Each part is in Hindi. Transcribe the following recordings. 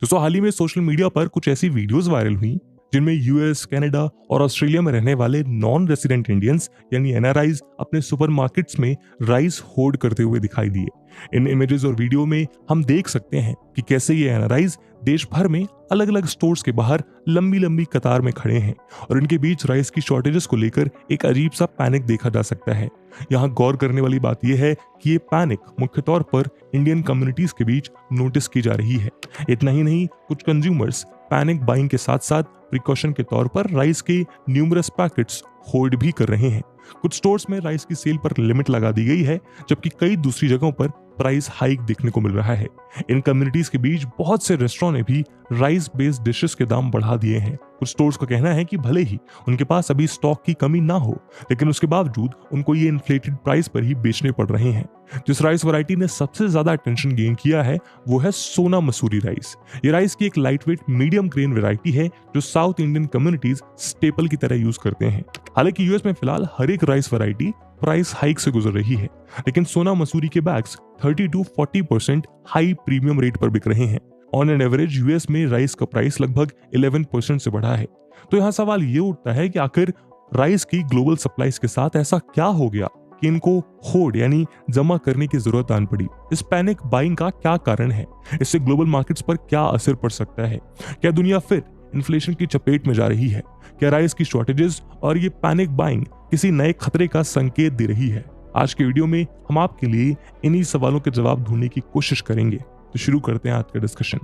दोस्तों हाल ही में सोशल मीडिया पर कुछ ऐसी वीडियोस वायरल हुई जिनमें यूएस, कनाडा और ऑस्ट्रेलिया में रहने वाले नॉन रेसिडेंट इंडियंस यानी एनआरआईज अपने सुपरमार्केट्स में राइस होर्ड करते हुए दिखाई दिए। इन इमेजेस और वीडियो में हम देख सकते हैं कि कैसे ये एनआरआईज देश भर में अलग अलग स्टोर्स के बाहर लंबी लंबी कतार में खड़े हैं और इनके बीच राइस की शॉर्टेजेस को लेकर एक अजीब सा पैनिक देखा जा सकता है। यहाँ गौर करने वाली बात यह है कि ये पैनिक मुख्य तौर पर इंडियन कम्युनिटीज के बीच नोटिस की जा रही है। इतना ही नहीं, कुछ कंज्यूमर्स पैनिक बाइंग के साथ साथ प्रिकॉशन के तौर पर राइस के न्यूमरस पैकेट्स होल्ड भी कर रहे हैं। कुछ स्टोर्स में राइस की सेल पर लिमिट लगा दी गई है, जबकि कई दूसरी जगहों पर प्राइस हाइक देखने को मिल रहा है। इन कम्युनिटीज के बीच बहुत से रेस्टोरेंट ने भी राइस बेस्ड डिशेस के दाम बढ़ा दिए हैं। कुछ स्टोर्स का कहना है कि भले ही उनके पास अभी स्टॉक की कमी ना हो, लेकिन उसके बावजूद उनको ये इन्फ्लेटेड प्राइस पर ही बेचने पड़ रहे हैं। जिस राइस वैरायटी ने सबसे ज्यादा अटेंशन गेन किया है वो है सोना मसूरी राइस। ये राइस की एक लाइटवेट मीडियम ग्रेन वैरायटी है जो साउथ इंडियन कम्युनिटीज स्टेपल की तरह यूज करते हैं। हालांकि यूएस में फिलहाल हर एक राइस वैरायटी प्राइस हाइक से गुजर रही है, लेकिन सोना मसूरी के bags 30 to 40% high premium rate पर बिक रहे हैं। ऑन एन एवरेज यूएस में राइस का प्राइस लगभग 11% से बढ़ा है। तो यहाँ सवाल ये उठता है कि आखिर राइस की ग्लोबल सप्लाईज के साथ ऐसा क्या हो गया कि इनको होर्ड यानी जमा करने की जरूरत आन पड़ी। इस पैनिक बाइंग का क्या कारण है? इससे ग्लोबल मार्केट्स पर क्या असर पड़ सकता है? क्या दुनिया फिर इन्फ्लेशन की चपेट में जा रही है? क्या राइस की शॉर्टेजेस और ये पैनिक बाइंग किसी नए खतरे का संकेत दे रही है? आज के वीडियो में हम आपके लिए इन्हीं सवालों के जवाब ढूंढने की कोशिश करेंगे। तो शुरू करते हैं आज का डिस्कशन।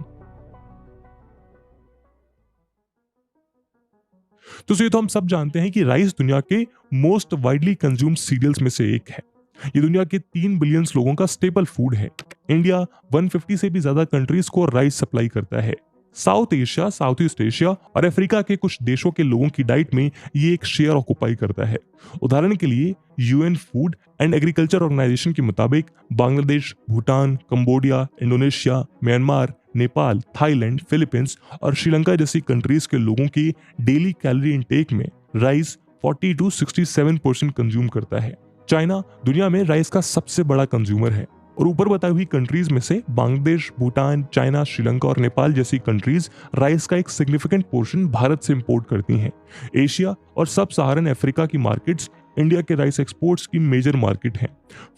तो ये तो हम सब जानते हैं कि राइस दुनिया के मोस्ट वाइडली कंज्यूम्ड सीरियल्स में से एक है। ये दुनिया के 3 बिलियन लोगों का स्टेपल फूड है। इंडिया 150 से भी ज्यादा कंट्रीज को राइस सप्लाई करता है। South Asia, south east Asia और अफ्रीका के कुछ देशों के लोगों की डाइट में ये एक शेयर ऑक्युपाई करता है। उदाहरण के लिए UN food and agriculture organisation के मुताबिक Bangladesh, Bhutan, Cambodia, Indonesia, Myanmar, Nepal, Thailand, Philippines और श्रीलंका जैसी कंट्रीज के लोगों की डेली कैलोरी इनटेक में राइस 40 to 67% कंज्यूम करता है। चाइना दुनिया में राइस का सबसे बड़ा कंज्यूमर है और ऊपर बताई हुई कंट्रीज में से बांग्लादेश, भूटान, चाइना, श्रीलंका और नेपाल जैसी कंट्रीज राइस का एक सिग्निफिकेंट पोर्शन भारत से इंपोर्ट करती हैं। एशिया और सब सहारन अफ्रीका की मार्केट्स इंडिया के राइस एक्सपोर्ट्स की मेजर मार्केट हैं।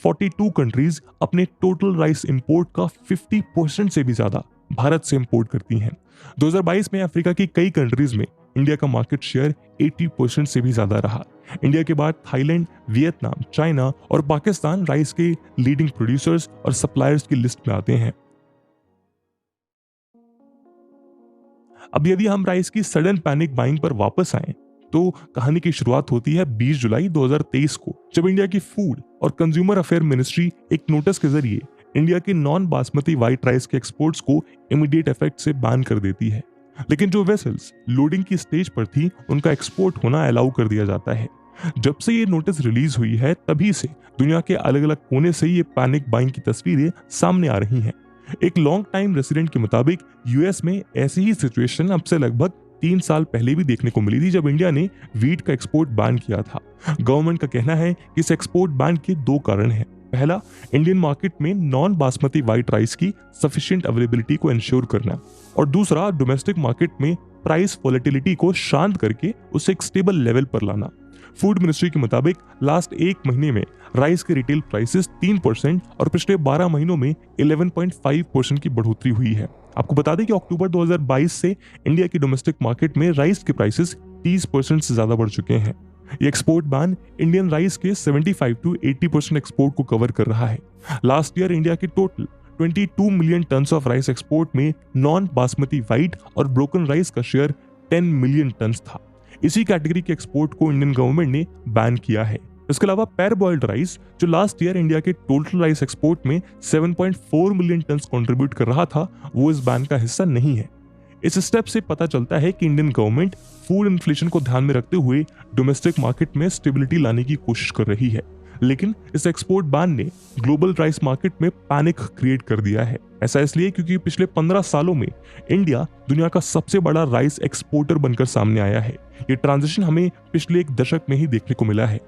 42 कंट्रीज अपने टोटल राइस इंपोर्ट का 50% से भी ज्यादा भारत से इंपोर्ट करती हैं। 2022 में अफ्रीका की कई कंट्रीज में इंडिया का मार्केट शेयर 80% से भी ज्यादा रहा। इंडिया के बाद थाईलैंड, वियतनाम, चाइना और पाकिस्तान राइस के लीडिंग प्रोड्यूसर्स और सप्लायर्स की लिस्ट में आते हैं। अब यदि हम राइस की सडन पैनिक बाइंग पर वापस आएं, तो कहानी की शुरुआत होती है 20 जुलाई 2023 को, जब इंडिया की फूड और कंज्यूमर अफेयर मिनिस्ट्री एक नोटिस के जरिए इंडिया के नॉन बासमती व्हाइट राइस के एक्सपोर्ट्स को इमीडिएट इफेक्ट से बैन कर देती है। लेकिन जो वेसल्स लोडिंग की स्टेज पर थी उनका एक्सपोर्ट होना अलाउ कर दिया जाता है। जब से ये नोटिस रिलीज हुई है तभी से दुनिया के अलग अलग कोने से ये पैनिक बाइंग की तस्वीरें सामने आ रही हैं। एक लॉन्ग टाइम रेसिडेंट के मुताबिक यूएस में ऐसी ही सिचुएशन अब से लगभग 3 साल पहले भी देखने को मिली थी, जब इंडिया ने वीट का एक्सपोर्ट बैन किया था। गवर्नमेंट का कहना है कि इस एक्सपोर्ट बैन के 2 कारण हैं। पहला, इंडियन मार्केट में नॉन बासमती व्हाइट राइस की सफिशिएंट अवेलेबिलिटी को इंश्योर करना, और दूसरा, डोमेस्टिक मार्केट में प्राइस वोलेटिलिटी को शांत करके उसे एक स्टेबल लेवल पर लाना। फूड मिनिस्ट्री के मुताबिक लास्ट 1 महीने में राइस के रिटेल प्राइसेस 3% और पिछले 12 महीनों में 11.5% की बढ़ोतरी हुई है। आपको बता दें कि अक्टूबर 2022 से इंडिया की डोमेस्टिक मार्केट में राइस के प्राइसेस 30% से ज्यादा बढ़ चुके हैं। ये एक्सपोर्ट बैन इंडियन राइस के 75 to 80% एक्सपोर्ट को कवर कर रहा है। लास्ट ईयर इंडिया के total 22 million tons of rice export में नॉन बासमती व्हाइट और ब्रोकन राइस का शेयर 10 मिलियन टन्स था। इसी कैटेगरी के एक्सपोर्ट को इंडियन गवर्नमेंट ने बैन किया है। इसके अलावा पैर बॉइल्ड राइस, जो लास्ट ईयर इंडिया के टोटल राइस एक्सपोर्ट में 7.4 मिलियन टन्स कंट्रीब्यूट कर रहा था, वो इस बैन का हिस्सा नहीं है। इस स्टेप से पता चलता है कि इंडियन गवर्नमेंट फूड इन्फ्लेशन को ध्यान में रखते हुए डोमेस्टिक मार्केट में स्टेबिलिटी लाने की कोशिश कर रही है। लेकिन इस एक्सपोर्ट बैन ने ग्लोबल राइस मार्केट में पैनिक क्रिएट कर दिया है। ऐसा इसलिए क्योंकि पिछले 15 सालों में इंडिया दुनिया का सबसे बड़ा राइस एक्सपोर्टर बनकर सामने आया है। ये ट्रांजिशन हमें पिछले 1 दशक में ही देखने को मिला है।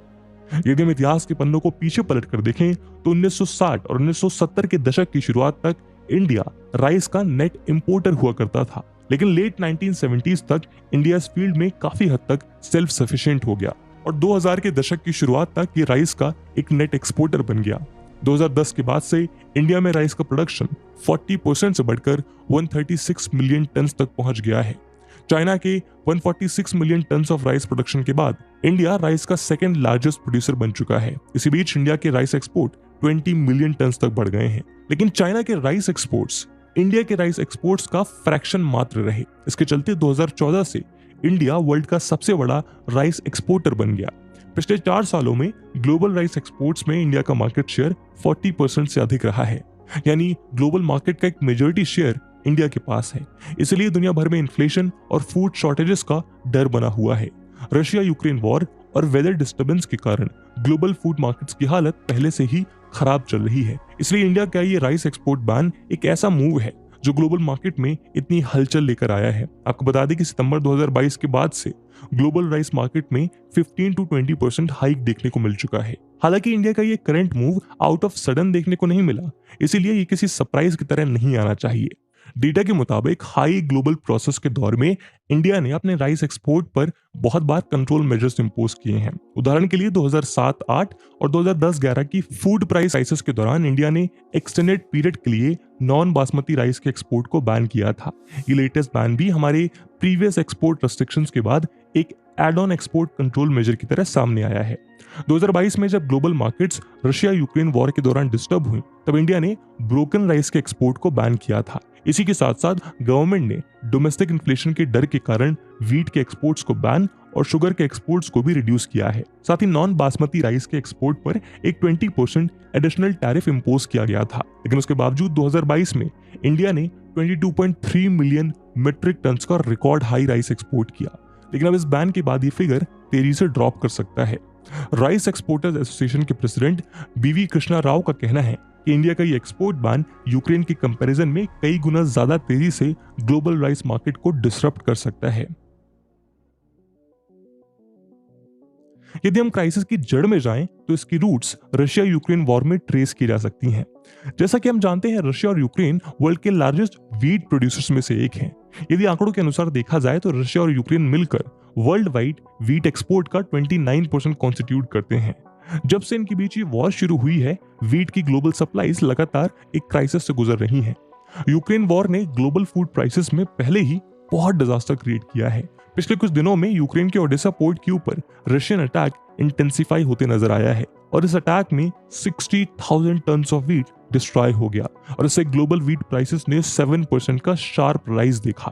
यदि हम इतिहास के पन्नों को पीछे पलट कर देखें तो 1960 और 1970 के दशक की शुरुआत तक इंडिया राइस का नेट इंपोर्टर हुआ करता था, लेकिन लेट 1970s तक इंडिया इस फील्ड में काफी हद तक सेल्फ सफिशिएंट हो गया और 2000 के दशक की शुरुआत तक ये राइस का एक नेट एक्सपोर्टर बन गया। 2010 के बाद से इंडिया में राइस का प्रोडक्शन 40% से बढ़कर 136 मिलियन टन तक पहुंच गया है। चाइना के 146 million ton of rice production के बाद इंडिया राइस का सेकंड लार्जेस्ट प्रोड्यूसर बन चुका है। इसी बीच इंडिया के राइस एक्सपोर्ट 20 मिलियन टन तक बढ़ गए हैं, लेकिन चाइना के राइस एक्सपोर्ट्स इंडिया के राइस एक्सपोर्ट्स का फ्रैक्शन मात्र रहे। इसके चलते 2014 से इंडिया वर्ल्ड का सबसे बड़ा राइस एक्सपोर्टर बन गया। पिछले 4 सालों में ग्लोबल राइस एक्सपोर्ट्स में इंडिया का मार्केट शेयर 40% से अधिक रहा है, यानी ग्लोबल मार्केट का एक मेजॉरिटी शेयर इंडिया के पास है। इसलिए दुनिया भर में इन्फ्लेशन और फूड शॉर्टेजेस का डर बना हुआ है। रशिया यूक्रेन वॉर और वेदर डिस्टर्बेंस के कारण ग्लोबल फूड मार्केट्स की हालत पहले से ही खराब चल रही है। इसलिए इंडिया का ये राइस एक्सपोर्ट बैन एक ऐसा मूव है जो ग्लोबल मार्केट में इतनी हलचल लेकर आया है। आपको बता दें कि सितंबर 2022 के बाद से ग्लोबल राइस मार्केट में 15 to 20% हाइक देखने को मिल चुका है। हालांकि इंडिया का ये current move out of sudden देखने को नहीं मिला, इसीलिए ये किसी सरप्राइज की तरह नहीं आना चाहिए। डेटा के मुताबिक हाई ग्लोबल प्रोसेस के दौर में इंडिया ने अपने राइस एक्सपोर्ट पर बहुत बार कंट्रोल मेजर्स इंपोज किए हैं। उदाहरण के लिए 2007-8 और 2010-11 की फूड प्राइस क्राइसिस के दौरान इंडिया ने एक्सटेंडेड पीरियड के लिए नॉन बासमती राइस के एक्सपोर्ट को बैन किया था। ये लेटेस्ट बैन भी हमारे प्रीवियस एक्सपोर्ट रेस्ट्रिक्शंस के बाद एक add on export control measure की तरह सामने आया है। 2022 में जब global markets Russia Ukraine war के दौरान डिस्टर्ब हुई, तब इंडिया ने ब्रोकन राइस के एक्सपोर्ट को बैन किया था। इसी के साथ साथ गवर्नमेंट ने डोमेस्टिक इन्फ्लेशन के डर के कारण वीट के एक्सपोर्ट्स को बैन और शुगर के एक्सपोर्ट्स को भी रिड्यूस किया है। साथ ही नॉन बासमती राइस के एक्सपोर्ट पर एक 20% एडिशनल टैरिफ इंपोज किया गया था, लेकिन उसके बावजूद 2022 में इंडिया ने 22.3 मिलियन मीट्रिक टन का रिकॉर्ड हाई राइस एक्सपोर्ट किया। लेकिन अब इस बैन के बाद ये फिगर तेजी से ड्रॉप कर सकता है। राइस एक्सपोर्टर्स एसोसिएशन के प्रेसिडेंट बीवी कृष्णा राव का कहना है कि इंडिया का ये एक्सपोर्ट बैन यूक्रेन के कंपैरिजन में कई गुना ज्यादा तेजी से ग्लोबल राइस मार्केट को डिसरप्ट कर सकता है। यदि हम क्राइसिस की जड़ में जाएं तो इसकी रूट्स रशिया यूक्रेन वॉर में ट्रेस की जा सकती हैं। जैसा कि हम जानते हैं, रशिया और यूक्रेन वर्ल्ड के लार्जेस्ट वीट प्रोड्यूसर्स में से एक हैं। यदि आंकड़ों के अनुसार देखा जाए तो रशिया और यूक्रेन मिलकर वर्ल्ड वाइड वीट एक्सपोर्ट का 29% कॉन्स्टिट्यूट करते हैं। जब से इनके बीच ये वॉर शुरू हुई है, वीट की ग्लोबल सप्लाईज लगातार एक क्राइसिस से गुजर रही हैं। यूक्रेन वॉर ने ग्लोबल फूड प्राइसेस में पहले ही बहुत डिजास्टर क्रिएट किया है। पिछले कुछ दिनों में यूक्रेन के ओडेसा पोर्ट के ऊपर रशियन अटैक इंटेंसिफाई होते नजर आया है और इस अटैक में 60,000 टन ऑफ वीट डिस्ट्रॉय हो गया और इससे ग्लोबल वीट प्राइसेस ने 7% का शार्प राइज देखा।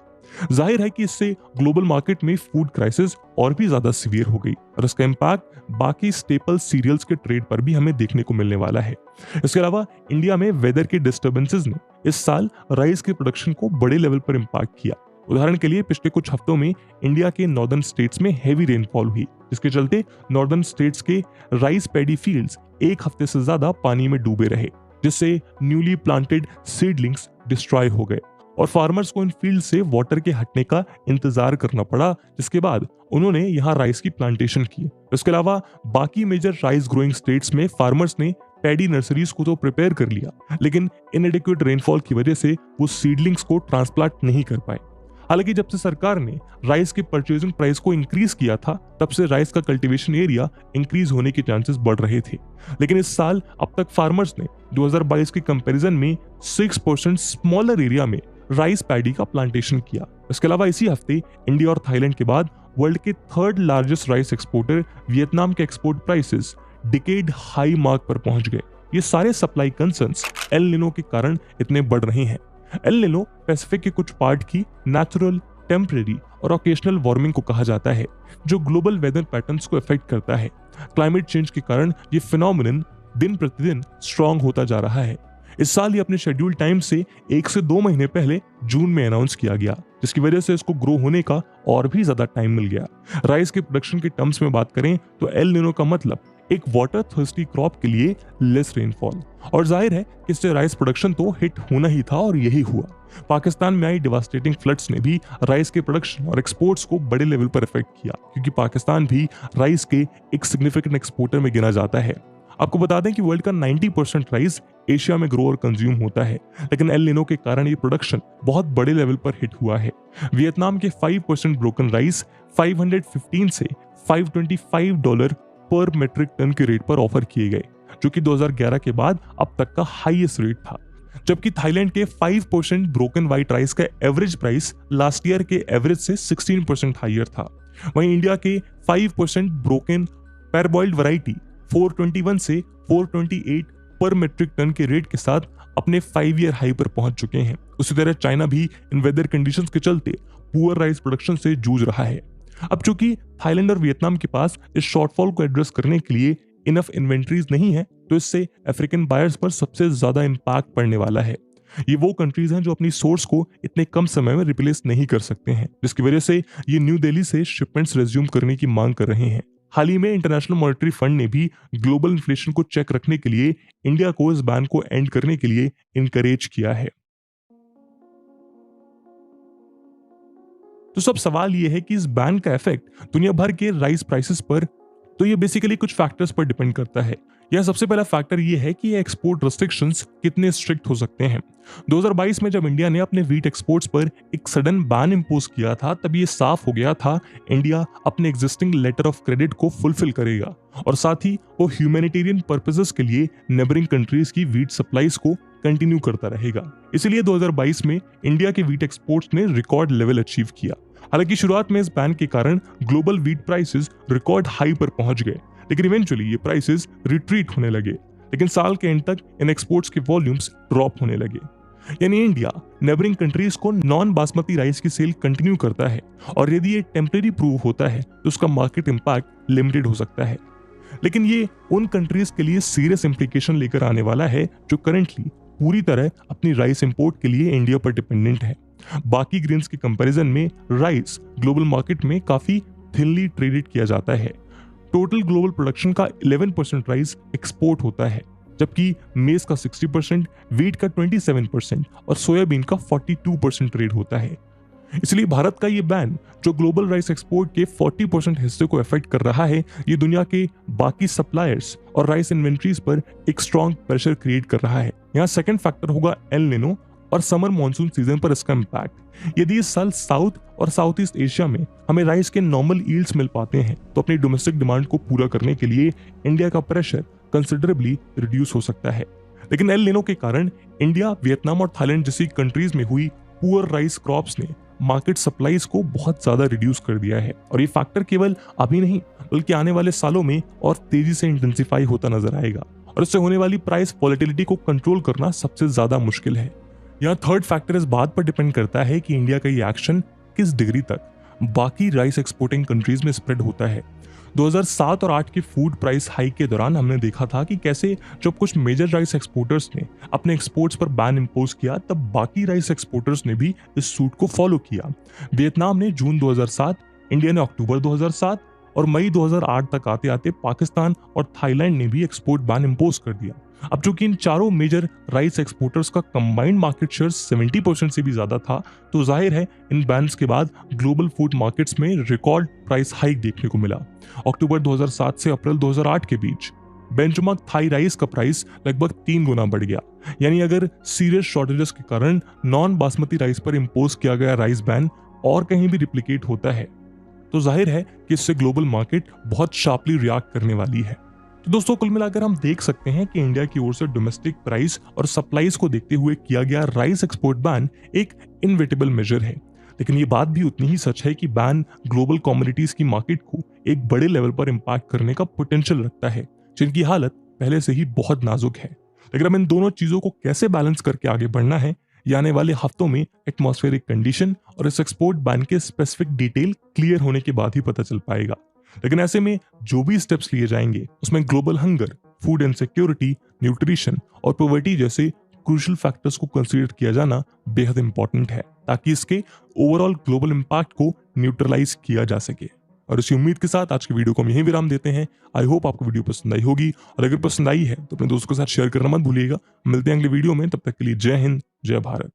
जाहिर है कि इससे ग्लोबल मार्केट में फूड क्राइसिस और भी ज्यादा सीवियर हो गई और इसका इम्पैक्ट बाकी स्टेपल सीरियल्स के ट्रेड पर भी हमें देखने को मिलने वाला है। इसके अलावा इंडिया में वेदर के डिस्टर्बेंसेस ने इस साल राइस के प्रोडक्शन को बड़े लेवल पर इम्पैक्ट किया। उदाहरण के लिए पिछले कुछ हफ्तों में इंडिया के नॉर्दर्न स्टेट्स में हेवी रेनफॉल हुई, जिसके चलते नॉर्दर्न स्टेट्स के राइस पैडी फील्ड्स एक हफ्ते से ज्यादा पानी में डूबे रहे, जिससे न्यूली प्लांटेड सीडलिंग्स डिस्ट्रॉय हो गए और फार्मर्स को इन फील्ड से वाटर के हटने का इंतजार करना पड़ा, जिसके बाद उन्होंने यहाँ राइस की प्लांटेशन की। इसके अलावा बाकी मेजर राइस ग्रोइंग स्टेट्स में फार्मर्स ने पैडी नर्सरीज को तो प्रिपेयर कर लिया, लेकिन इनएडिक्वेट रेनफॉल की वजह से वो सीडलिंग्स को ट्रांसप्लांट नहीं कर पाए। हालांकि जब से सरकार ने राइस के परचेजिंग प्राइस को इंक्रीज किया था, तब से राइस का कल्टीवेशन एरिया इंक्रीज होने के चांसेस बढ़ रहे थे, लेकिन इस साल अब तक फार्मर्स ने 2022 के कंपैरिजन में 6% स्मॉलर एरिया में राइस पैडी का प्लांटेशन किया। इसके अलावा इसी हफ्ते इंडिया और थाईलैंड के बाद वर्ल्ड के third largest rice exporter Vietnam के export prices decade high mark पर पहुंच गए। ये सारे सप्लाई कंसर्न्स एल निनो के कारण इतने बढ़ रहे हैं। एल निनो पैसिफिक के कुछ पार्ट की नेचुरल, टेम्परेरी और ओकेशनल वार्मिंग को कहा जाता है, जो ग्लोबल वेदर पैटर्न्स को अफेक्ट करता है। क्लाइमेट चेंज के कारण ये फिनोमिनन दिन प्रतिदिन स्ट्रांग होता जा रहा है। इस साल ये अपने शेड्यूल टाइम से 1 से 2 महीने पहले जून में अनाउंस किया गया, जिसकी वजह से इसको ग्रो होने का और भी ज्यादा टाइम मिल गया। राइस के प्रोडक्शन के टर्म्स में बात करें तो एल निनो का मतलब एक वाटर थर्स्टी क्रॉप के लिए लेस रेनफॉल, और जाहिर है कि इससे राइस प्रोडक्शन तो हिट होना ही था और यही हुआ। पाकिस्तान में आई डिवास्टेटिंग फ्लड्स ने भी राइस के प्रोडक्शन और एक्सपोर्ट्स को बड़े लेवल पर इफेक्ट किया, क्योंकि पाकिस्तान भी राइस के एक सिग्निफिकेंट एक्सपोर्टर में गिना जाता है। आपको बता दें कि वर्ल्ड का 90% राइस एशिया में ग्रो और कंज्यूम होता है, लेकिन एल निनो के कारण ये प्रोडक्शन बहुत बड़े लेवल पर हिट हुआ है। वियतनाम के 5% ब्रोकन राइस 515 से $525 पर मेट्रिक टन के रेट पर ऑफर किए गए, जो कि 2011 के बाद अब तक का हाईएस्ट रेट था। जबकि थाईलैंड के 5% ब्रोकन व्हाइट राइस का एवरेज प्राइस लास्ट ईयर के एवरेज से 16% हाइयर था। वहीं इंडिया के 5% ब्रोकन पैरबॉइल्ड वैरायटी 421 से 428 पर मेट्रिक टन के रेट के साथ अपने 5 ईयर हाई पर पहुंच चुके हैं। उसी तरह चाइना भी इन वेदर कंडीशंस के चलते पुअर राइस प्रोडक्शन से जूझ रहा है। अब चूंकि थाईलैंड और वियतनाम के पास इस शॉर्टफॉल को एड्रेस करने के लिए इनफ इन्वेंट्रीज नहीं है, तो इससे अफ्रीकन बायर्स पर सबसे ज्यादा इंपैक्ट पड़ने वाला है। ये वो कंट्रीज हैं जो अपनी सोर्स को इतने कम समय में रिप्लेस नहीं कर सकते हैं, जिसकी वजह से ये न्यू दिल्ली से शिपमेंट्स रेज्यूम करने की मांग कर रहे हैं। हाल ही में इंटरनेशनल मॉनेटरी फंड ने भी ग्लोबल इन्फ्लेशन को चेक रखने के लिए इंडिया को इस बैन को एंड करने के लिए इनकरेज किया है। तो सब सवाल यह है कि इस बैन का इफेक्ट दुनिया भर के राइस प्राइसेस पर, तो ये बेसिकली कुछ फैक्टर्स पर डिपेंड करता है। यह सबसे पहला फैक्टर ये है कि एक्सपोर्ट रेस्ट्रिक्शंस कितने स्ट्रिक्ट हो सकते हैं। 2022 में जब इंडिया ने अपने व्हीट एक्सपोर्ट्स पर एक सडन बैन इंपोज किया था, तब ये साफ हो गया था इंडिया अपने एग्जिस्टिंग लेटर ऑफ क्रेडिट को फुलफिल करेगा और साथ ही वो ह्यूमैनिटेरियन पर्पसेस के लिए नेबरिंग कंट्रीज की व्हीट सप्लाईज को कंटिन्यू करता रहेगा। इसीलिए 2022 में इंडिया के व्हीट एक्सपोर्ट्स ने रिकॉर्ड लेवल अचीव किया। हालांकि शुरुआत में इस बैन के कारण global wheat prices record high पर पहुंच गए, लेकिन इवेंचुअली ये प्राइसेस रिट्रीट होने लगे। लेकिन साल के एंड तक इन एक्सपोर्ट्स के वॉल्यूम्स ड्रॉप होने लगे। यानी इंडिया नेबरिंग कंट्रीज को नॉन बासमती राइस की सेल कंटिन्यू करता है और यदि ये टेम्परेरी प्रूव होता है तो उसका मार्केट इंपैक्ट लिमिटेड हो सकता है। लेकिन ये उन कंट्रीज के लिए सीरियस इंप्लीकेशन लेकर आने वाला है जो करंटली पूरी तरह अपनी राइस इंपोर्ट के लिए इंडिया पर डिपेंडेंट है। बाकी ग्रेन्स के कंपैरिजन में राइस ग्लोबल मार्केट में काफी थिनली ट्रेडेड किया जाता है। टोटल ग्लोबल प्रोडक्शन का 11% राइस एक्सपोर्ट होता है, जबकि मेज का 60%, व्हीट का 27% और सोयाबीन का 42% ट्रेड होता है। इसलिए भारत का ये बैन जो ग्लोबल राइस एक्सपोर्ट के 40% हिस्से को अफेक्ट कर रहा है, ये दुनिया के बाकी सप्लायर्स और राइस इन्वेंट्रीज पर एक स्ट्रॉन्ग प्रेशर क्रिएट कर रहा है। यहाँ सेकंड फैक्टर होगा एल निनो और समर मॉनसून सीजन पर इसका इम्पैक्ट। यदि इस साल साउथ और साउथ ईस्ट एशिया में हमें राइस के नॉर्मल यील्ड्स मिल पाते हैं, तो अपनी डोमेस्टिक डिमांड को पूरा करने के लिए इंडिया का प्रेशर कंसिडरेबली रिड्यूस हो सकता है। लेकिन एल निनो के कारण इंडिया, वियतनाम और थाईलैंड जैसी कंट्रीज में हुई पुअर राइस क्रॉप्स ने मार्केट सप्लाईज को बहुत ज्यादा रिड्यूस कर दिया है और ये फैक्टर केवल अभी नहीं बल्कि आने वाले सालों में और तेजी से इंटेंसिफाई होता नजर आएगा और इससे होने वाली प्राइस वॉलेटिलिटी को कंट्रोल करना सबसे ज्यादा मुश्किल है। यहाँ थर्ड फैक्टर इस बात पर डिपेंड करता है कि इंडिया का ये एक्शन किस डिग्री तक बाकी राइस एक्सपोर्टिंग कंट्रीज में स्प्रेड होता है। 2007 और 8 के फूड प्राइस हाइक के दौरान हमने देखा था कि कैसे जब कुछ मेजर राइस एक्सपोर्टर्स ने अपने एक्सपोर्ट्स पर बैन इंपोज किया, तब बाकी राइस एक्सपोर्टर्स ने भी इस सूट को फॉलो किया। वियतनाम ने जून 2007, इंडिया ने अक्टूबर 2007 और मई 2008 तक आते आते पाकिस्तान और थाईलैंड ने भी एक्सपोर्ट बैन इंपोज कर दिया। अब चूंकि इन चारों मेजर राइस एक्सपोर्टर्स का कंबाइंड मार्केट शेयर 70% से भी ज्यादा था, तो जाहिर है इन बैन्स के बाद ग्लोबल फूड मार्केट्स में रिकॉर्ड प्राइस हाइक देखने को मिला। अक्टूबर 2007 से अप्रैल 2008 के बीच बेंचमार्क थाई राइस का प्राइस लगभग 3 गुना बढ़ गया। यानी अगर सीरियस शॉर्टेजेस के कारण नॉन बासमती राइस पर इंपोज किया गया राइस बैन और कहीं भी रिप्लिकेट होता है, तो जाहिर है कि इससे ग्लोबल मार्केट बहुत शार्पली रिएक्ट करने वाली है। तो दोस्तों, कुल मिलाकर हम देख सकते हैं कि इंडिया की ओर से डोमेस्टिक प्राइस और सप्लाईज को देखते हुए किया गया राइस एक्सपोर्ट बैन एक इनविटेबल मेजर है। लेकिन ये बात भी उतनी ही सच है कि बैन ग्लोबल कमोडिटीज की मार्केट को एक बड़े लेवल पर इंपैक्ट करने का पोटेंशियल रखता है, जिनकी हालत पहले से ही बहुत नाजुक है। लेकिन अब इन दोनों चीजों को कैसे बैलेंस करके आगे बढ़ना है, ये आने वाले हफ्तों में एटमॉस्फेरिक कंडीशन और इस एक्सपोर्ट बैन के स्पेसिफिक डिटेल क्लियर होने के बाद ही पता चल पाएगा। लेकिन ऐसे में जो भी स्टेप्स लिए जाएंगे उसमें global hunger, food insecurity, nutrition और पॉवर्टी जैसे क्रूशियल फैक्टर्स को कंसीडर किया जाना बेहद इंपॉर्टेंट है, ताकि इसके ओवरऑल ग्लोबल इंपैक्ट को न्यूट्रलाइज किया जा सके। और इसी उम्मीद के साथ आज की वीडियो को हम यहीं विराम देते हैं। आई होप आपको वीडियो पसंद आई होगी और अगर पसंद आई है तो अपने दोस्तों के साथ शेयर करना मत भूलिएगा। मिलते हैं अगले वीडियो में, तब तक के लिए जय हिंद, जय भारत।